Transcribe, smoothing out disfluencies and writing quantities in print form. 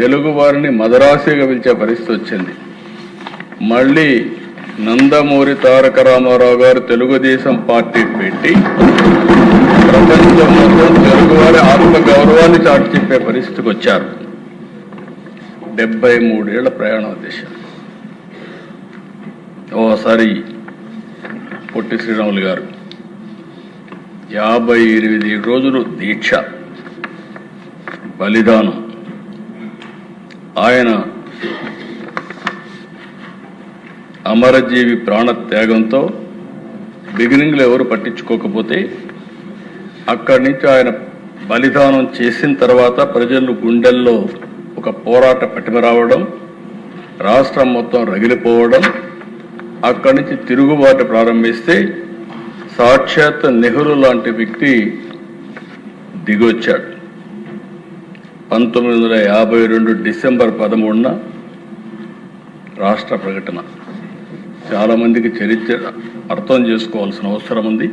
తెలుగు వారిని మదరాసిగా పిలిచే పరిస్థితి వచ్చింది. మళ్ళీ నందమూరి తారక రామారావు గారు తెలుగుదేశం పార్టీ పెట్టి ప్రపంచం మొత్తం తెలుగువారి ఆత్మగౌరవాన్ని చాటి చెప్పే పరిస్థితికి వచ్చారు. 73 ఏళ్ల ప్రయాణం దేశం. ఓసారి పొట్టి శ్రీరాములు గారు 58 రోజులు దీక్ష, బలిదానం. ఆయన అమరజీవి ప్రాణ త్యాగంతో బిగినింగ్లో ఎవరు పట్టించుకోకపోతే అక్కడి నుంచి ఆయన బలిదానం చేసిన తర్వాత ప్రజలు గుండెల్లో ఒక పోరాట పటిమ రావడం, రాష్ట్రం మొత్తం రగిలిపోవడం, అక్కడి నుంచి తిరుగుబాటు ప్రారంభిస్తే సాక్షాత్ నెహ్రూ లాంటి వ్యక్తి దిగొచ్చాడు. 1952 డిసెంబర్ 13న రాష్ట్ర ప్రకటన. చాలామందికి చరిత్ర అర్థం చేసుకోవాల్సిన అవసరం ఉంది.